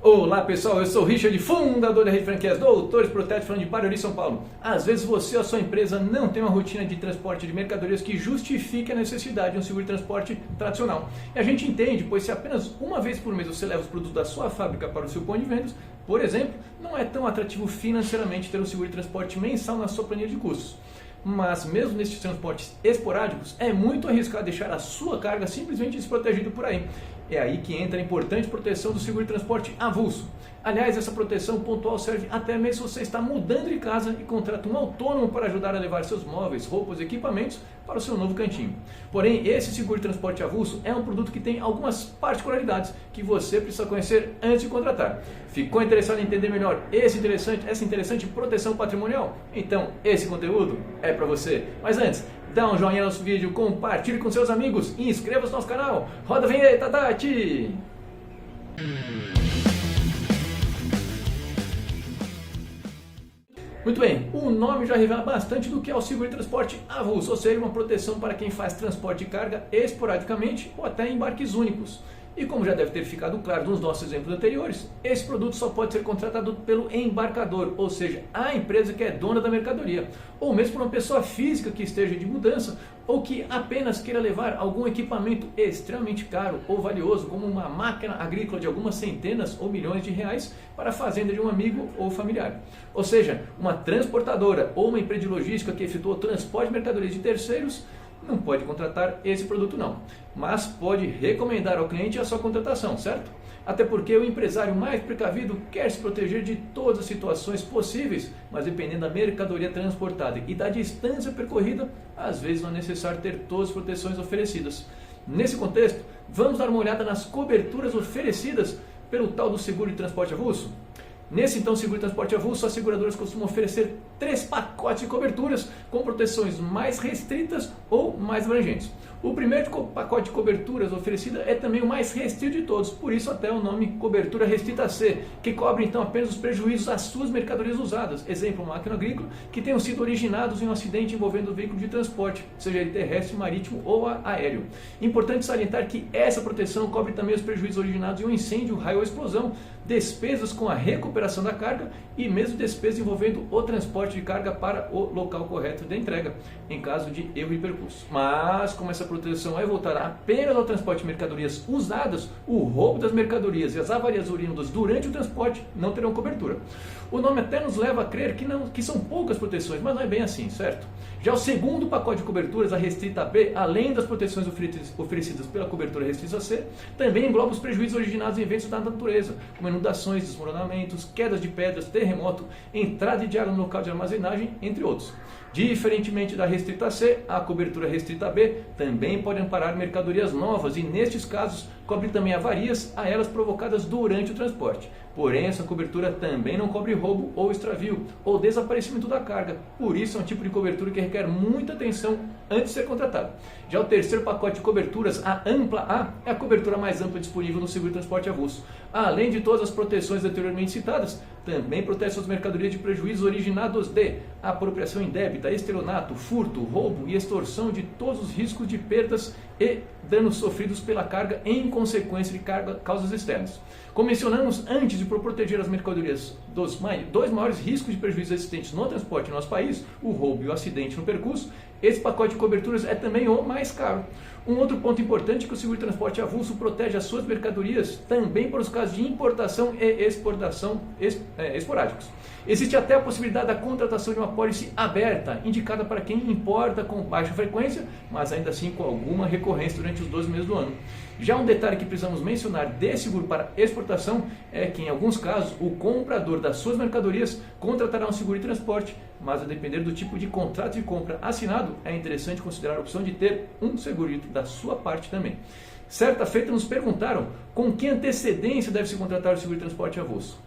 Olá pessoal, eu sou o Richard, fundador da Rede Franquias Doutores Protete, falando de Barueri, São Paulo. Às vezes você ou a sua empresa não tem uma rotina de transporte de mercadorias que justifique a necessidade de um seguro de transporte tradicional. E a gente entende, pois se apenas uma vez por mês você leva os produtos da sua fábrica para o seu ponto de vendas, por exemplo, não é tão atrativo financeiramente ter um seguro de transporte mensal na sua planilha de custos. Mas mesmo nesses transportes esporádicos, é muito arriscado deixar a sua carga simplesmente desprotegida por aí. É aí que entra a importante proteção do seguro de transporte avulso. Aliás, essa proteção pontual serve até mesmo se você está mudando de casa e contrata um autônomo para ajudar a levar seus móveis, roupas e equipamentos para o seu novo cantinho. Porém, esse seguro de transporte avulso é um produto que tem algumas particularidades que você precisa conhecer antes de contratar. Ficou interessado em entender melhor essa interessante proteção patrimonial? Então, esse conteúdo é para você. Mas antes, dá um joinha no nosso vídeo, compartilhe com seus amigos e inscreva-se no nosso canal. Roda a vinheta, Tati! Muito bem, o nome já revela bastante do que é o seguro de transporte avulso, ou seja, uma proteção para quem faz transporte de carga esporadicamente ou até em embarques únicos. E como já deve ter ficado claro nos nossos exemplos anteriores, esse produto só pode ser contratado pelo embarcador, ou seja, a empresa que é dona da mercadoria, ou mesmo por uma pessoa física que esteja de mudança ou que apenas queira levar algum equipamento extremamente caro ou valioso, como uma máquina agrícola de algumas centenas ou milhões de reais para a fazenda de um amigo ou familiar. Ou seja, uma transportadora ou uma empresa de logística que efetua o transporte de mercadorias de terceiros não pode contratar esse produto não, mas pode recomendar ao cliente a sua contratação, certo? Até porque o empresário mais precavido quer se proteger de todas as situações possíveis, mas dependendo da mercadoria transportada e da distância percorrida, às vezes não é necessário ter todas as proteções oferecidas. Nesse contexto, vamos dar uma olhada nas coberturas oferecidas pelo tal do seguro de transporte avulso? Nesse então seguro de transporte avulso, as seguradoras costumam oferecer 3 pacotes de coberturas com proteções mais restritas ou mais abrangentes. O primeiro pacote de coberturas oferecida é também o mais restrito de todos, por isso até o nome cobertura restrita C, que cobre então apenas os prejuízos às suas mercadorias usadas, exemplo, uma máquina agrícola, que tenham sido originados em um acidente envolvendo o veículo de transporte, seja ele terrestre, marítimo ou aéreo. Importante salientar que essa proteção cobre também os prejuízos originados em um incêndio, raio ou explosão, despesas com a recuperação da carga e mesmo despesas envolvendo o transporte de carga para o local correto da entrega, em caso de erro de percurso. Mas, como essa proteção é voltada apenas ao transporte de mercadorias usadas, o roubo das mercadorias e as avarias oriundas durante o transporte não terão cobertura. O nome até nos leva a crer que são poucas proteções, mas não é bem assim, certo? Já o segundo pacote de coberturas, a restrita B, além das proteções oferecidas pela cobertura restrita C, também engloba os prejuízos originados em eventos da natureza, como inundações, desmoronamentos, quedas de pedras, terremoto, entrada de água no local de armazenagem, entre outros. Diferentemente da restrita C, a cobertura restrita B também pode amparar mercadorias novas e, nestes casos, cobre também avarias a elas provocadas durante o transporte. Porém, essa cobertura também não cobre roubo ou extravio ou desaparecimento da carga. Por isso, é um tipo de cobertura que requer muita atenção antes de ser contratado. Já o terceiro pacote de coberturas, a ampla A, é a cobertura mais ampla disponível no seguro de transporte avulso. Além de todas as proteções anteriormente citadas, também protege suas mercadorias de prejuízos originados de apropriação indébita, estelionato, furto, roubo e extorsão de todos os riscos de perdas e danos sofridos pela carga em consequência de causas externas. Como mencionamos antes, de proteger as mercadorias dos dois maiores riscos de prejuízo existentes no transporte no nosso país, o roubo e o acidente no percurso, esse pacote de coberturas é também o mais caro. Um outro ponto importante é que o seguro de transporte avulso protege as suas mercadorias também para os casos de importação e exportação esporádicos. Existe até a possibilidade da contratação de uma pólice aberta, indicada para quem importa com baixa frequência, mas ainda assim com alguma recorrência durante os 12 meses do ano. Já um detalhe que precisamos mencionar desse seguro para exportação é que, em alguns casos, o comprador das suas mercadorias contratará um seguro de transporte, mas a depender do tipo de contrato de compra assinado, é interessante considerar a opção de ter um segurito da sua parte também. Certa feita nos perguntaram com que antecedência deve-se contratar o seguro de transporte avulso.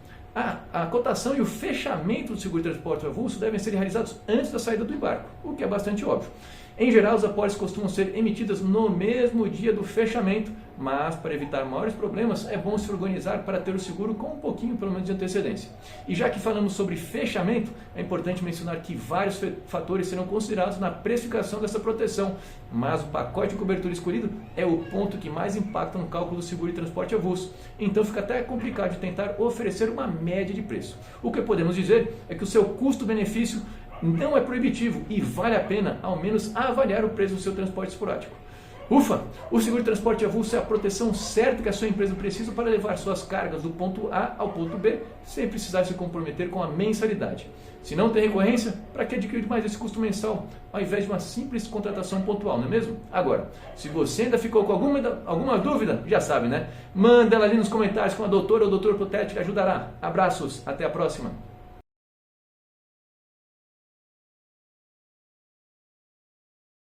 A cotação e o fechamento do seguro de transporte avulso devem ser realizados antes da saída do embarque, o que é bastante óbvio. Em geral, as apólices costumam ser emitidas no mesmo dia do fechamento, mas para evitar maiores problemas é bom se organizar para ter o seguro com um pouquinho pelo menos de antecedência. E já que falamos sobre fechamento, é importante mencionar que vários fatores serão considerados na precificação dessa proteção, mas o pacote de cobertura escolhido é o ponto que mais impacta no cálculo do seguro e transporte avulso. Então fica até complicado de tentar oferecer uma média de preço. O que podemos dizer é que o seu custo-benefício não é proibitivo e vale a pena ao menos avaliar o preço do seu transporte esporádico. Ufa! O seguro de transporte avulso é a proteção certa que a sua empresa precisa para levar suas cargas do ponto A ao ponto B sem precisar se comprometer com a mensalidade. Se não tem recorrência, para que adquirir mais esse custo mensal ao invés de uma simples contratação pontual, não é mesmo? Agora, se você ainda ficou com alguma dúvida, já sabe, né? Manda ela ali nos comentários com a doutora ou doutor Potete que ajudará. Abraços, até a próxima!